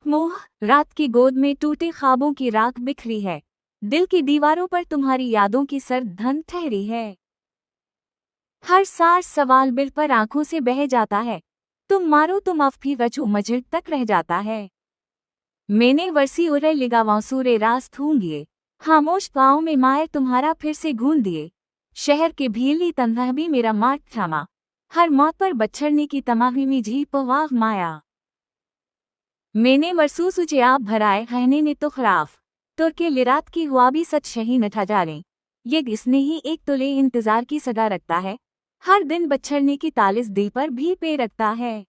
मोह रात की गोद में टूटे ख्वाबों की राख बिखरी है। दिल की दीवारों पर तुम्हारी यादों की सर्द धन ठहरी है। हर सार सवाल बिल पर आंखों से बह जाता है। तुम मारो तुम अफ भी वचू मजिर तक रह जाता है। मैंने वर्सी उरे लिगावां सूरे रास थूंगिए। खामोश पाँव में मायर तुम्हारा फिर से गूंद दिए। शहर के भीली तंधा भी मेरा मार्ग थामा। हर मौत पर बच्छरने की तमाही में जी पवाह माया। मैंने वरसू सुचे आप भराए कहने ने तो खराफ। तुर्के लिरात की हुआ भी सच शही न था जाने। ये इसने ही एक तुले इंतजार की सगा रखता है। हर दिन बच्छरने की तालिस दिल पर भी पे रखता है।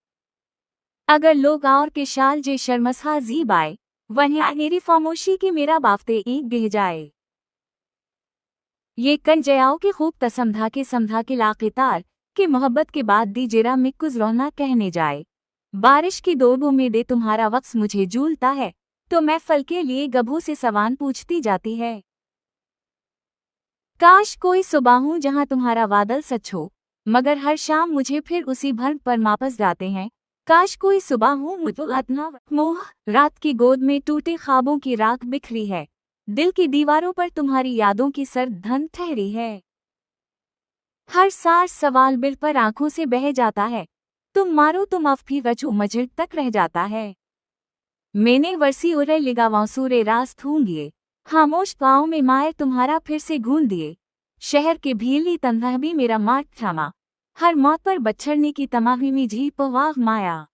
अगर लोग और के शाल जे शर्मसा जीब आए वहीं मेरी खामोशी की मेरा बाफ्ते एक गिर जाए। ये कन जयाओ के खूब तसमधा के लाक़ितार के मोहब्बत के बाद दी जेरा में कुछ रोना कहने जाए। बारिश की दो उम्मीदें तुम्हारा वक्त मुझे झूलता है तो मैं फल के लिए गभू से सवाल पूछती जाती है। काश कोई सुबह हूँ जहाँ तुम्हारा वादल सच हो मगर हर शाम मुझे फिर उसी भर पर वापस जाते हैं। काश कोई सुबह हूँ मुझे मोह रात की गोद में टूटे ख्वाबों की राख बिखरी है। दिल की दीवारों पर तुम्हारी यादों की सर्द धन ठहरी है। हर सार सवाल बिल पर आंखों से बह जाता है। तुम मारो तुम अफ भी वचू मजिर तक रह जाता है। मैंने वर्सी उरे लिगावां सूरे रास थूंगिए। खामोश पाँव में मायर तुम्हारा फिर से गूंद दिए। शहर के भीली तंधा भी मेरा मार्ग थामा। हर मौत पर बच्छरने की तमाही में जी पवाह माया।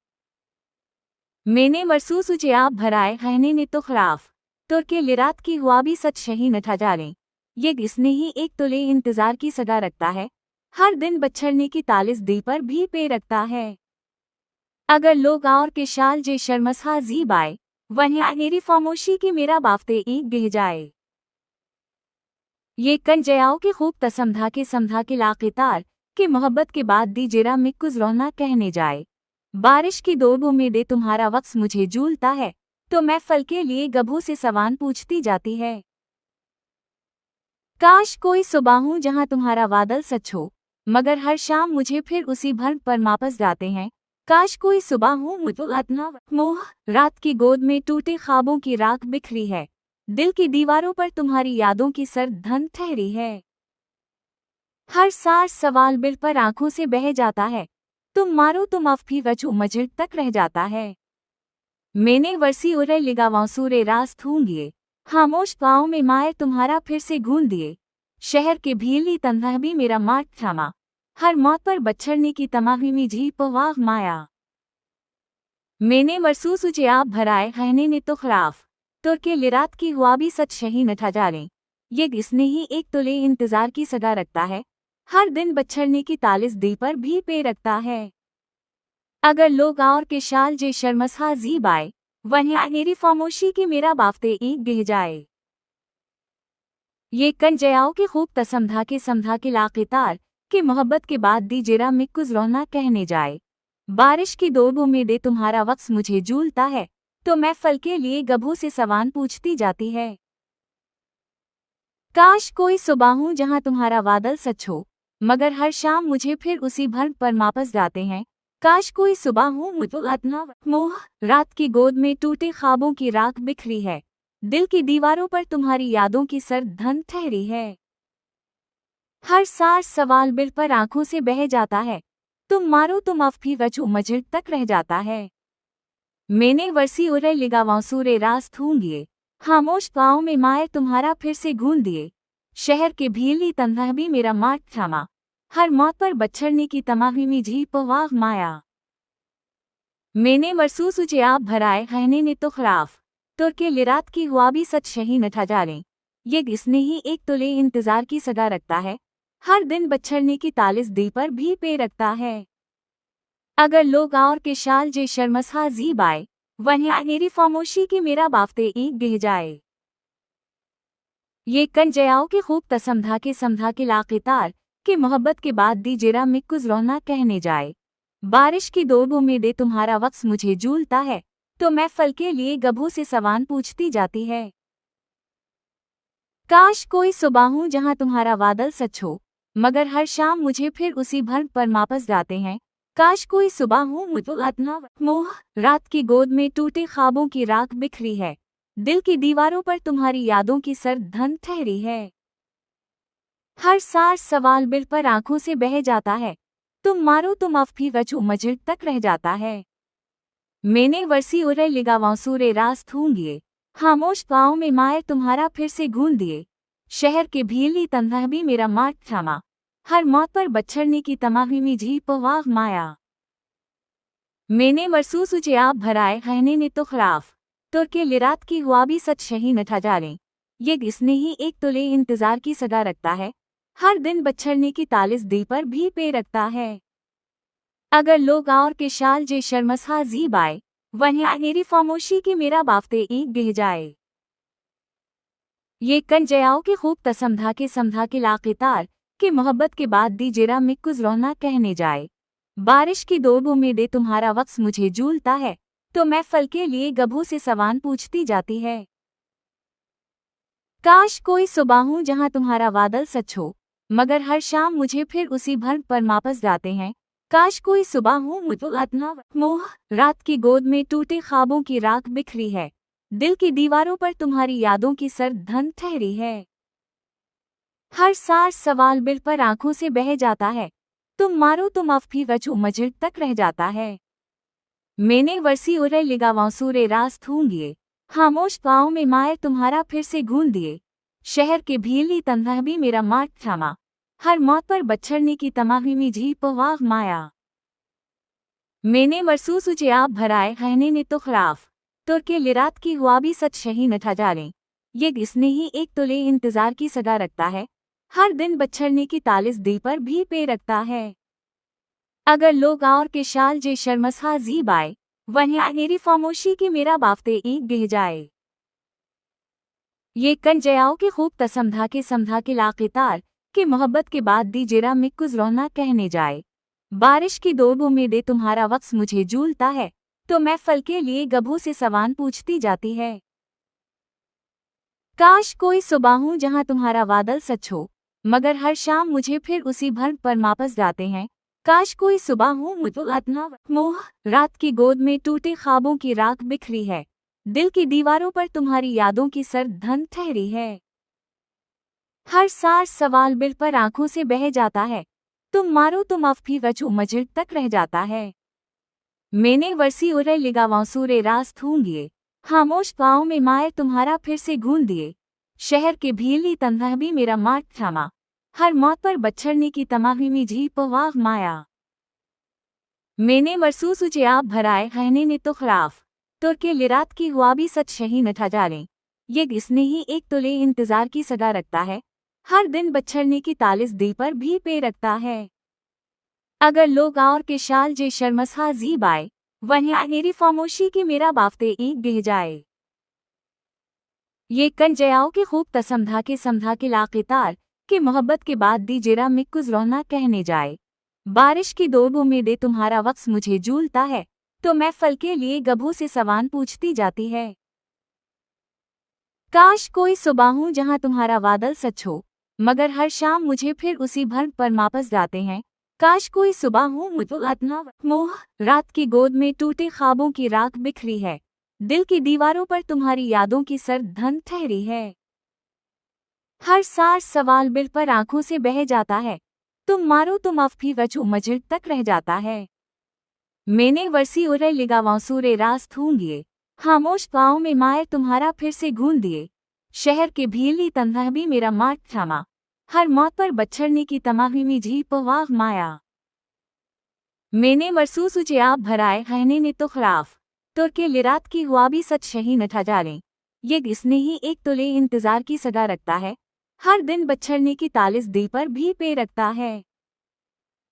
मैंने वरसू सुचे आप भराए कहने ने तो खराफ। तुर्के लिरात की हुआ भी सच शही न था जाने। ये इसने ही एक तुले इंतजार की सगा रखता है। हर दिन बच्छरने की तालिस दिल पर भी पे रखता है। अगर लोग और के शाल जे शर्मसा जीब आए वहीं मेरी खामोशी की मेरा बाफ्ते एक गिर जाए। ये कन जयाओ के खूब तसमधा के लाक़ितार के मोहब्बत के बाद दी जेरा में कुछ रोना कहने जाए। बारिश की दो उम्मीदें तुम्हारा वक्त मुझे झूलता है तो मैं फल के लिए गभू से सवाल पूछती जाती है। काश कोई सुबह हूँ जहाँ तुम्हारा वादल सच हो मगर हर शाम मुझे फिर उसी भर पर वापस जाते हैं। काश कोई सुबह हूँ मुझे मोह रात की गोद में टूटे ख्वाबों की राख बिखरी है। दिल की दीवारों पर तुम्हारी यादों की सर्द धन ठहरी है। हर सार सवाल बिल पर आंखों से बह जाता है। तुम मारो तुम अफ भी वचू मजिर तक रह जाता है। मैंने वर्सी उरे लिगावां सूरे रास थूंगिए। खामोश पाँव में मायर तुम्हारा फिर से गूंद दिए। शहर के भीली तंधा भी मेरा मार्ग थामा। हर मौत पर बच्छरने की तमाही में जी पवाह माया। मैंने वरसू सुचे आप भराए कहने ने तो खराफ। तुर्के लिरात की हुआ भी सच शही न था जाने। ये इसने ही एक तुले इंतजार की सगा रखता है। हर दिन बच्छरने की तालिस दिल पर भी पे रखता है। अगर लोग और के शाल जे शर्मसा जीब आए वहीं मेरी खामोशी की मेरा बाफ्ते एक गिर जाए। ये कन जयाओ के खूब तसमधा के लाक़ितार के मोहब्बत के बाद दी जेरा में कुछ रोना कहने जाए। बारिश की दो उम्मीदें तुम्हारा वक्त मुझे झूलता है तो मैं फल के लिए गभू से सवाल पूछती जाती है। काश कोई सुबह हूँ जहाँ तुम्हारा वादल सच हो मगर हर शाम मुझे फिर उसी भर पर वापस जाते हैं। काश कोई सुबह हूँ मुझे मोह रात की गोद में टूटे ख्वाबों की राख बिखरी है। दिल की दीवारों पर तुम्हारी यादों की सर्द धन ठहरी है। हर सार सवाल बिल पर आंखों से बह जाता है। तुम मारो तुम अफ भी वचू मजिर तक रह जाता है। मैंने वर्सी उरे लिगावां सूरे रास थूंगिए। खामोश पाँव में मायर तुम्हारा फिर से गूंद दिए। शहर के भीली तंधा भी मेरा मार्ग थामा। हर मौत पर बच्छरने की तमाही में जी पवाह माया। मैंने वरसू सुचे आप भराए कहने ने तो खराफ। तुर्के लिरात की हुआ भी सच शही न था जाने। ये इसने ही एक तुले इंतजार की सगा रखता है। हर दिन बच्छरने की तालिस दिल पर भी पे रखता है। अगर लोग और के शाल जे शर्मसा जीब आए वहीं मेरी खामोशी की मेरा बाफ्ते एक गिर जाए। ये कन जयाओ के खूब तसमधा के लाक़ितार के मोहब्बत के बाद दी जेरा में कुछ रोना कहने जाए। बारिश की दो उम्मीदें तुम्हारा वक्त मुझे झूलता है तो मैं फल के लिए गभू से सवाल पूछती जाती है। काश कोई सुबह हूँ जहाँ तुम्हारा वादल सच हो मगर हर शाम मुझे फिर उसी भर पर वापस जाते हैं। काश कोई सुबह हो मुझको अतना मोह, रात की गोद में टूटे ख्वाबों की राख बिखरी है, दिल की दीवारों पर तुम्हारी यादों की सर्द धन ठहरी है। हर सार सवाल बिल पर आंखों से बह जाता है, तुम मारो तुम अफी वचू मजिद तक रह जाता है। मैंने वर्सी उरे लिगावां सूरे रास थूंगिए, खामोश पाँव में माए तुम्हारा फिर से गूंद दिए। शहर के भीली तंधा भी मेरा मार्ग थामा, हर मौत पर बच्छड़ने की तमाही में जी पवाग माया। मैंने मरसूस उचे आप भराए कहने ने तो खराफ, तो के लिरात की हुआ भी सच शही न ठा जा रहे। ये इसने ही एक तुले इंतजार की सगा रखता है, हर दिन बच्छड़ने की तालिस दिल पर भी पे रखता है। अगर लोग और के शाल जे शर्मसा जीब आए, वहीं मेरी खामोशी की मेरा बाफ्ते एक गिह जाए। ये कन जयाओ के खूब समधा के लाक़ेतार कि मोहब्बत के बाद दी जेरा में कुछ रोना कहने जाए। बारिश की दो उम्मीदें तुम्हारा वक्त मुझे झूलता है, तो मैं फल के लिए गभू से सवाल पूछती जाती है। काश कोई सुबह हूँ जहाँ तुम्हारा वादल सच हो, मगर हर शाम मुझे फिर उसी भर पर वापस जाते हैं। काश कोई सुबह हूँ मुझको अतना मोह, रात की गोद में टूटे ख्वाबों की राख बिखरी है, दिल की दीवारों पर तुम्हारी यादों की सर्द धन ठहरी है। हर सार सवाल बिल पर आंखों से बह जाता है, तुम मारो तुम अफी वचू मजिद तक रह जाता है। मैंने वर्सी उरे लिगावां सूरे रास थूंगिए, खामोश पाँव में माए तुम्हारा फिर से गूंद दिए। शहर के भीली तंधा भी मेरा मार्ग थामा, हर मौत पर बच्छड़ने की तमाही में जी पवाग माया। मैंने मरसूस उचे आप भराए कहने ने तो खराफ, तो के लिरात की हुआ भी सच शही न ठा जा रहे। ये इसने ही एक तुले इंतजार की सगा रखता है, हर दिन बच्छड़ने की तालिस दिल पर भी पे रखता है। अगर लोग और के शाल जे शर्मसा जीब आए, वहीं मेरी खामोशी की मेरा बाफ्ते एक गिह जाए। ये कन जयाओ के खूब समधा के लाक़ेतार कि मोहब्बत के बाद दी जेरा में कुछ रोना कहने जाए। बारिश की दो उम्मीदें तुम्हारा वक्त मुझे झूलता है, तो मैं फल के लिए गभू से सवाल पूछती जाती है। काश कोई सुबह हूँ जहाँ तुम्हारा वादल सच हो, मगर हर शाम मुझे फिर उसी भर पर वापस जाते हैं। काश कोई सुबह हूँ मुझको अतना मोह, रात की गोद में टूटे ख्वाबों की राख बिखरी है, दिल की दीवारों पर तुम्हारी यादों की सर्द धन ठहरी है। हर सार सवाल बिल पर आंखों से बह जाता है, तुम मारो तुम अफी वचू मजिद तक रह जाता है। मैंने वर्सी उरे लिगावां सूरे रास थूंगिए, खामोश पाँव में माए तुम्हारा फिर से गूंद दिए। शहर के भीली तंधा भी मेरा मार्ग थामा, हर मौत पर बच्छड़ने की तमाही में जी पवाग माया। मैंने मरसूस उचे आप भराए कहने ने तो खराफ, तो के लिरात की हुआ भी सच शही न ठा जा रहे। ये इसने ही एक तुले इंतजार की सगा रखता है, हर दिन बच्छड़ने की तालिस दिल पर भी पे रखता है। अगर लोग और के शाल जे शर्मसा जीब आए, वहीं मेरी खामोशी की मेरा बाफ्ते एक गिह जाए। ये कन जयाओ के खूब समधा के लाक़ेतार कि मोहब्बत के बाद दी जेरा में कुछ रोना कहने जाए। बारिश की दो उम्मीदें तुम्हारा वक्त मुझे झूलता है, तो मैं फल के लिए गभू से सवाल पूछती जाती है। काश कोई सुबह हूँ जहाँ तुम्हारा वादल सच हो, मगर हर शाम मुझे फिर उसी भर पर वापस जाते हैं। काश कोई सुबह हूँ मुझको अतना मोह, रात की गोद में टूटे ख्वाबों की राख बिखरी है, दिल की दीवारों पर तुम्हारी यादों की सर्द धन ठहरी है। हर सार सवाल बिल पर आंखों से बह जाता है, तुम मारो तुम अफी वचू मजिद तक रह जाता है। मैंने वर्सी उरे लिगावां सूरे रास थूंगिए, खामोश पाँव में माए तुम्हारा फिर से गूंद दिए। शहर के भीली तंधा भी मेरा मार्ग थामा, हर मौत पर बच्छड़ने की तमाही में जी पवाग माया। मैंने मरसूस उचे आप भराए कहने ने तो खराफ, तो के लिरात की हुआ भी सच शही न ठा जा रहे। ये इसने ही एक तुले इंतजार की सगा रखता है, हर दिन बच्छड़ने की तालिस दिल पर भी पे रखता है।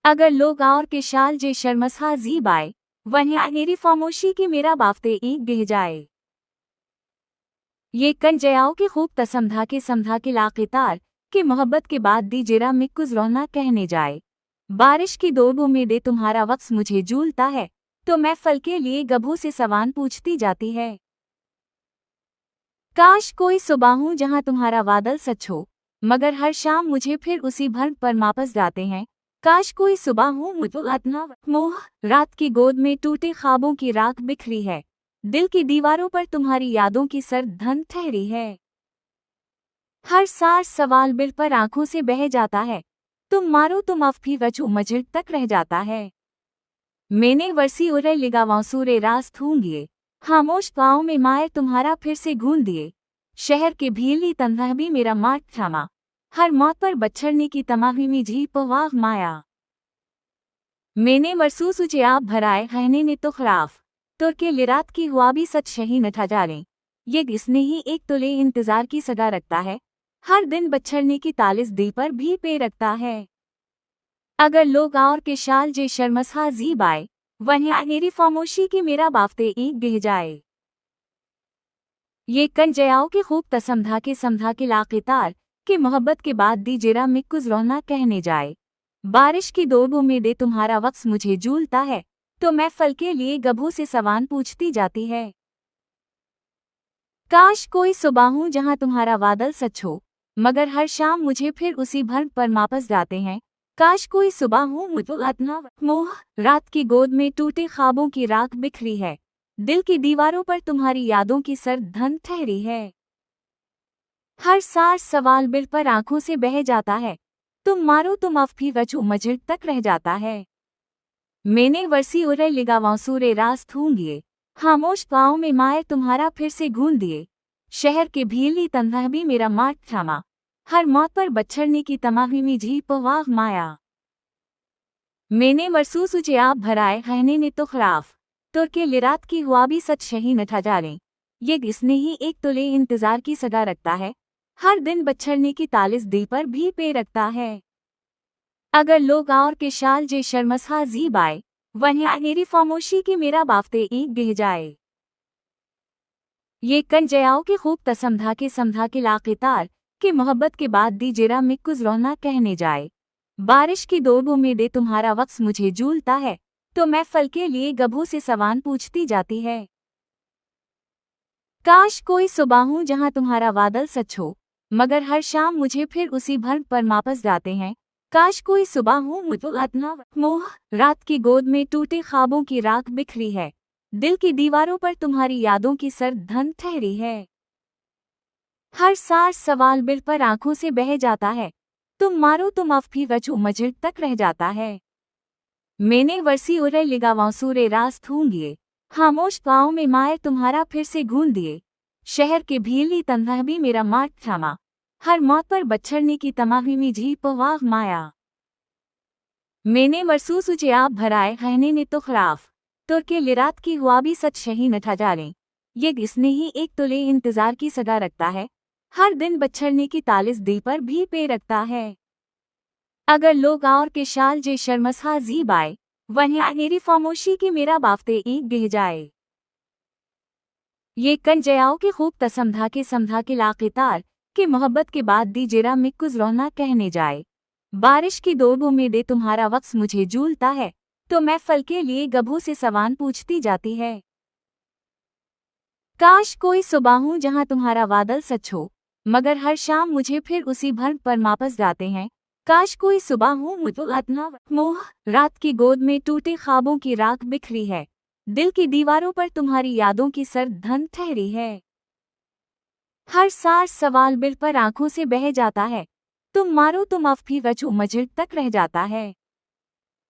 अगर लोग और के शाल जे शर्मसा जीब आए, वहीं मेरी खामोशी की मेरा बाफ्ते एक गिह जाए। ये कन जयाओ के खूब समधा के लाक़ेतार कि मोहब्बत के बाद दी जेरा में कुछ रोना कहने जाए। बारिश की दो उम्मीदें तुम्हारा वक्त मुझे झूलता है, तो मैं फल के लिए गभू से सवाल पूछती जाती है। काश कोई सुबह हूँ जहाँ तुम्हारा वादल सच हो, मगर हर शाम मुझे फिर उसी भर पर वापस जाते हैं। काश कोई सुबह हो मुझको इतना मोह, रात की गोद में टूटे ख्वाबों की राख बिखरी है, दिल की दीवारों पर तुम्हारी यादों की सर्द धन ठहरी है। हर सार सवाल बिल पर आंखों से बह जाता है, तुम मारो तुम अफी वचू मजिद तक रह जाता है। मैंने वर्सी उरे लिगावां सूरे रास थूंगिए, खामोश पाँव में माए तुम्हारा फिर से गूंद दिए। शहर के भीली तन्हा भी मेरा मार्ग थामा, हर मौत पर बच्छरने की तमाही में जी पवाग माया। मैंने मरसूस उचे आप भराए कहने ने तो खराफ, तुर के लिरात की हुआ भी सच शही न ठा जा रहे। ये इसने ही एक तुले इंतजार की सगा रखता है, हर दिन बच्छरने की तालिस दिल पर भी पे रखता है। अगर लोग और के शाल जे शर्मसा जीब आए, वहीं मेरी खामोशी की मेरा बाफ्ते एक गिह जाए। ये कन जयाओ के खूब समधा के लाकेतार कि मोहब्बत के बाद दी जेरा में कुछ रोना कहने जाए। बारिश की दो उम्मीदें तुम्हारा वक्त मुझे झूलता है, तो मैं फल के लिए गभू से सवाल पूछती जाती है। काश कोई सुबह हूँ जहाँ तुम्हारा वादल सच हो, मगर हर शाम मुझे फिर उसी भर पर वापस जाते हैं। काश कोई सुबह हूँ मुझको इतना मोह, रात की गोद में टूटे ख्वाबों की राख बिखरी है, दिल की दीवारों पर तुम्हारी यादों की सर्द धन ठहरी है। हर सार सवाल बिल पर आंखों से बह जाता है, तुम मारो तुम अफी वचू मजिद तक रह जाता है। मैंने वर्सी उरे लिगावां सूरे रास थूंगिए, खामोश पाँव में माए तुम्हारा फिर से गूंद दिए। शहर के भीली तन्हा भी मेरा मार्ग थामा, हर मौत पर बच्छरने की तमाही में जी पवाग माया। मैंने मरसूस उचे आप भराए कहने ने तो खराफ, तुर के लिरात की हुआ भी सच शही न ठा जा रहे। ये इसने ही एक तुले इंतजार की सगा रखता है, हर दिन बच्छरने की तालिस दिल पर भी पे रखता है। अगर लोग और के शाल जे शर्मसा जीब आए, वहीं मेरी खामोशी की मेरा बाफ्ते एक गिह जाए। ये कन जयाओ के खूब समधा के लाकेतार कि मोहब्बत के बाद दी जेरा में कुछ रोना कहने जाए। बारिश की दो उम्मीदें तुम्हारा वक्त मुझे झूलता है, तो मैं फल के लिए गभू से सवाल पूछती जाती है। काश कोई सुबह हूँ जहाँ तुम्हारा वादल सच हो, मगर हर शाम मुझे फिर उसी भर पर वापस जाते हैं। काश कोई सुबह हूँ मुझको इतना मोह, रात की गोद में टूटे ख्वाबों की राख बिखरी है, दिल की दीवारों पर तुम्हारी यादों की सर्द धन ठहरी है। हर सार सवाल बिल पर आंखों से बह जाता है, तुम मारो तुम अफी वचू मजिद तक रह जाता है। मैंने वर्सी उरे लिगावां सूरे रास थूंगिए, खामोश पाँव में माए तुम्हारा फिर से गूंद दिए। शहर के भीली तन्हा भी मेरा मार्ग थामा, हर मौत पर बच्छरने की तमाही में जी पवाग माया। मैंने मरसूस उचे आप भराए कहने ने तो खराफ, तुर के लिरात की हुआ भी सच शही न ठा जा रहे। ये इसने ही एक तुले इंतजार की सगा रखता है, हर दिन बच्छरने की तालिस दिल पर भी पे रखता है। अगर लोग और के शाल जे शर्मसा जीब आए, वहीं मेरी खामोशी की मेरा बाफ्ते एक गिह जाए। ये कन जयाओ के खूब समधा के लाकेतार कि मोहब्बत के बाद दी जेरा में कुछ रोना कहने जाए। बारिश की दो उम्मीदें तुम्हारा वक्त मुझे झूलता है, तो मैं फल के लिए गभू से सवाल पूछती जाती है। काश कोई सुबह हूँ जहाँ तुम्हारा वादल सच हो, मगर हर शाम मुझे फिर उसी भर पर वापस जाते हैं। काश कोई सुबह हूँ मुझको इतना मोह, रात की गोद में टूटे ख्वाबों की राख बिखरी है, दिल की दीवारों पर तुम्हारी यादों की सर्द धन ठहरी है। हर सार सवाल बिल पर आंखों से बह जाता है, तुम मारो तुम अफी वचू मजिद तक रह जाता है।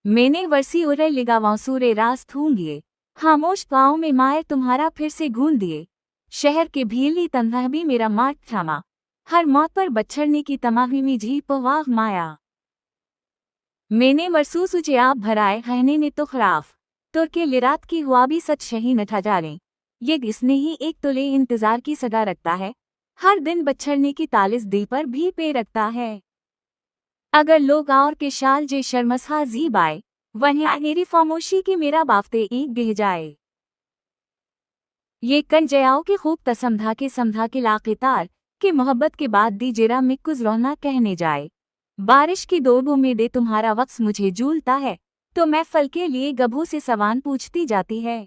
मैंने वर्सी उरे लिगावां सूरे रास थूंगिए, खामोश पाँव में माए तुम्हारा फिर से गूंद दिए। शहर के भीली तन्हा भी मेरा मार्ग थामा, हर मौत पर बच्छरने की तमाही में जी पवाग माया। मैंने मरसूस उचे आप भराए कहने ने तो खराफ, तुर के लिरात की हुआ भी सच शही न ठा जा रहे। ये इसने ही एक तुले इंतजार की सगा रखता है, हर दिन बच्छरने की तालिस दिल पर भी पे रखता है। अगर लोग और के शाल जे शर्मसा जीब आए, वहीं मेरी खामोशी की मेरा बाफ्ते एक गिह जाए। ये कन जयाओ के खूब समधा के लाकेतार कि मोहब्बत के बाद दी जेरा में कुछ रोना कहने जाए। बारिश की दो उम्मीदें तुम्हारा वक्त मुझे झूलता है, तो मैं फल के लिए गभू से सवाल पूछती जाती है।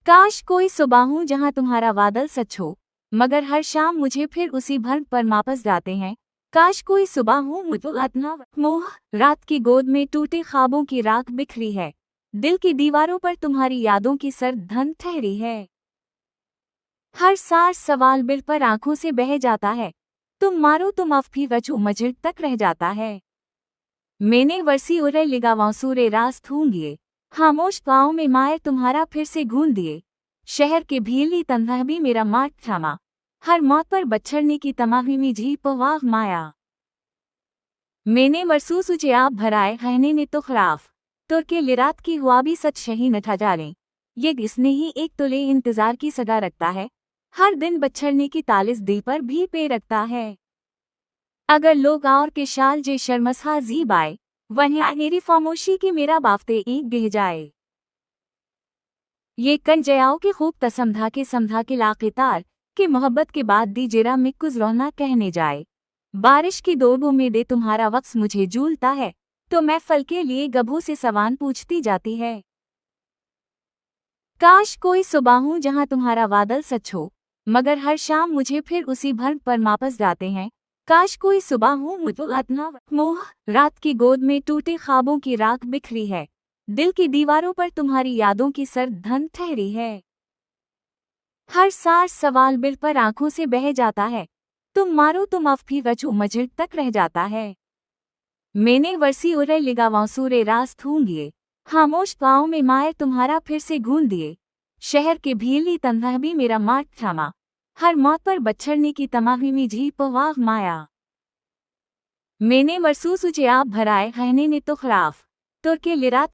काश कोई सुबह हूँ जहाँ तुम्हारा वादल सच हो, मगर हर शाम मुझे फिर उसी भर पर वापस जाते हैं। काश कोई सुबह हो मुझको अतना मोह, रात की गोद में टूटे ख्वाबों की राख बिखरी है, दिल की दीवारों पर तुम्हारी यादों की सर्द धन ठहरी है। हर सार सवाल बिल पर आंखों से बह जाता है, तुम मारो तुम अफी वचू मजिल तक रह जाता है। मैंने वर्सी उरे लिगावां सूरे रास थूंगिए, खामोश पाँव में माए तुम्हारा फिर से गूंद दिए। शहर के भीली तंधा भी मेरा माट थामा, हर मौत पर बछड़ने की तमाही में जी पवाह माया। मैंने महसूस उचे आप भराए कहने ने तो खराफ, तुर के लिरात की हुआ भी सच शही न ठा जाने। ये किसने ही एक तुले इंतजार की सगा रखता है, हर दिन बछड़ने की तालिस दिल पर भी पे रखता है। अगर लोग और के शाल जे शर्मसा जीब आए, वहीं मेरी खामोशी की मेरा बाफ्ते एक गिह जाए। ये कन जयाओ के खूब तसमधा के लाकेतार कि मोहब्बत के बाद दी जेरा में कुछ रोना कहने जाए। बारिश की दो उम्मीदें तुम्हारा वक्त मुझे झूलता है, तो मैं फल के लिए गभों से सवाल पूछती जाती है। काश कोई सुबह हूँ जहाँ तुम्हारा वादल सच हो, मगर हर शाम मुझे फिर उसी भर पर वापस जाते हैं। काश कोई सुबह हूँ मुझको अतना मोह, रात की गोद में टूटे ख्वाबों की राख बिखरी है, दिल की दीवारों पर तुम्हारी यादों की सर्द धन ठहरी है। हर सार सवाल बिल पर आंखों से बह जाता है, तुम मारो तुम अफी वचू मजिल तक रह जाता है। मैंने वर्सी उरे लिगावां सूरे रास थूंगिए, खामोश पाँव में माए तुम्हारा फिर से गूंद दिए। शहर के भीली तंधा भी मेरा माट थामा, हर मौत पर बछड़ने की तमाही में जी पवाह माया। मैंने महसूस उचे आप भराए कहने ने तो खराफ, तुर के लिरात